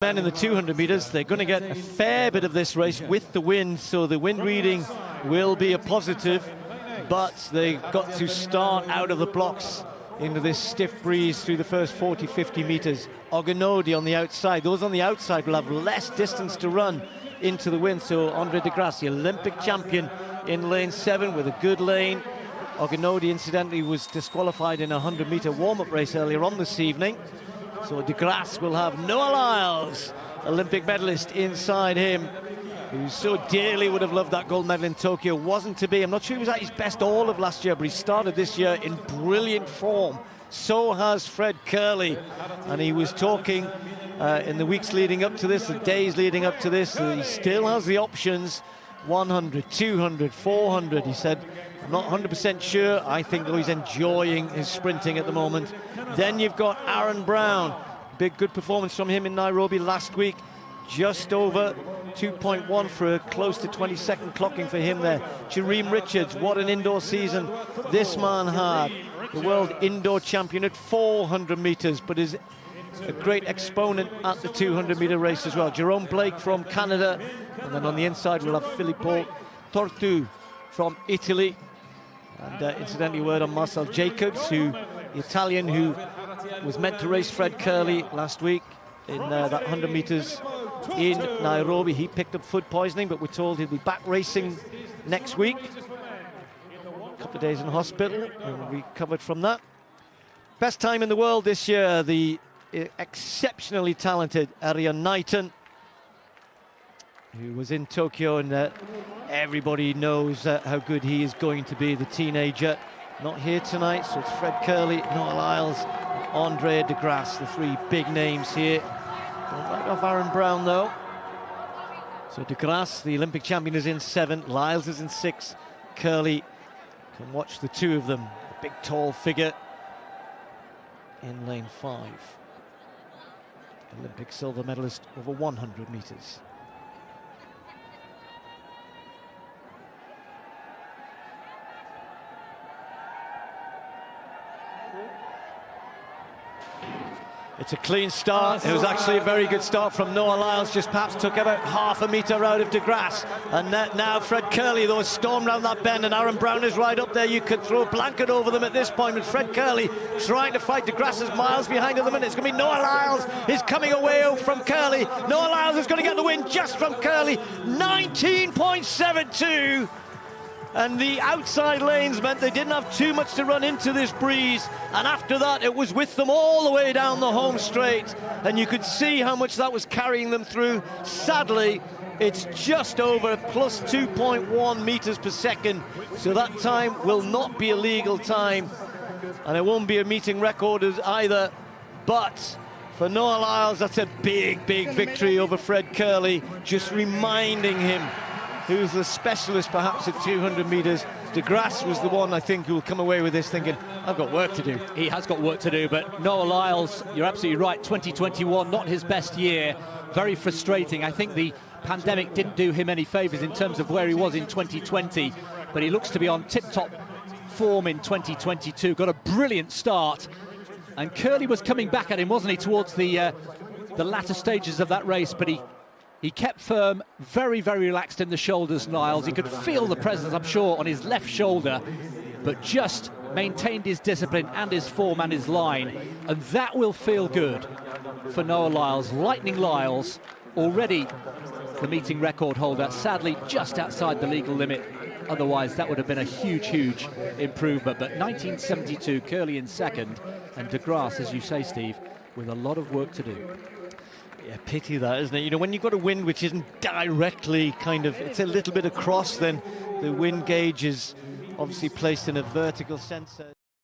Men in the 200 meters, they're going to get a fair bit of this race with the wind, so the wind reading will be a positive, but they've got to start out of the blocks into this stiff breeze through the first 40-50 meters. Ogunodi on the outside. Those on the outside will have less distance to run into the wind, so Andre de Grasse, the Olympic champion, in lane 7 with a good lane. Ogunodi, incidentally, was disqualified in a 100-meter warm-up race earlier on this evening. So de Grasse will have Noah Lyles, Olympic medalist, inside him, who so dearly would have loved that gold medal in Tokyo. Wasn't to be. I'm not sure he was at his best all of last year, but he started this year in brilliant form. So has Fred Kerley, and he was talking in the weeks leading up to this, the days leading up to this, that he still has the options. 100, 200, 400. He said, I'm not 100% sure. I think though he's enjoying his sprinting at the moment. Then you've got Aaron Brown. Big good performance from him in Nairobi last week. Just over 2.1 for a close to 20-second clocking for him there. Jareem Richards, what an indoor season this man had. The world indoor champion at 400 meters, but is a great exponent at the 200-meter race as well. Jerome Blake from Canada, and then on the inside we'll have Filippo Tortu from Italy. And incidentally, a word on Marcel Jacobs, the Italian who was meant to race Fred Kerley last week in that 100 meters in Nairobi. He picked up food poisoning, but we're told he'll be back racing next week. A couple of days in hospital and recovered from that. Best time in the world this year, the exceptionally talented Arian Knighton, who was in Tokyo, and everybody knows how good he is going to be, the teenager. Not here tonight, so it's Fred Kerley, Noah Lyles, and Andre de Grasse, the three big names here. Don't write off Aaron Brown, though. So de Grasse, the Olympic champion, is in 7, Lyles is in 6. Kerley can watch the two of them, a big tall figure in lane 5. Olympic silver medalist over 100 meters. It's a clean start. It was actually a very good start from Noah Lyles, just perhaps took about half a metre out of de Grasse. And now Fred Kerley, though, has stormed round that bend, and Aaron Brown is right up there. You could throw a blanket over them at this point, but Fred Kerley trying to fight de Grasse is miles behind at the minute. It's going to be Noah Lyles is coming away from Kerley. Noah Lyles is going to get the win just from Kerley. 19.72. And the outside lanes meant they didn't have too much to run into this breeze, and after that it was with them all the way down the home straight, and you could see how much that was carrying them through. Sadly, it's just over plus 2.1 meters per second, so that time will not be a legal time, and it won't be a meeting record either. But for Noah Lyles, that's a big victory over Fred Kerley, just reminding him who's the specialist perhaps at 200 meters. De Grasse was the one, I think, who will come away with this thinking, I've got work to do. He has got work to do, but Noah Lyles, you're absolutely right, 2021, not his best year. Very frustrating. I think the pandemic didn't do him any favours in terms of where he was in 2020, but he looks to be on tip-top form in 2022. Got a brilliant start, and Kerley was coming back at him, wasn't he, towards the latter stages of that race, but he kept firm, very relaxed in the shoulders, Lyles. He could feel the presence, I'm sure, on his left shoulder, but just maintained his discipline and his form and his line, and that will feel good for Noah Lyles. Lightning Lyles, already the meeting record holder, sadly just outside the legal limit. Otherwise, that would have been a huge improvement. But 1972, Kerley in second, and de Grasse, as you say, Steve, with a lot of work to do. Yeah, pity that, isn't it? You know, when you've got a wind which isn't directly kind of, it's a little bit across, then the wind gauge is obviously placed in a vertical sensor.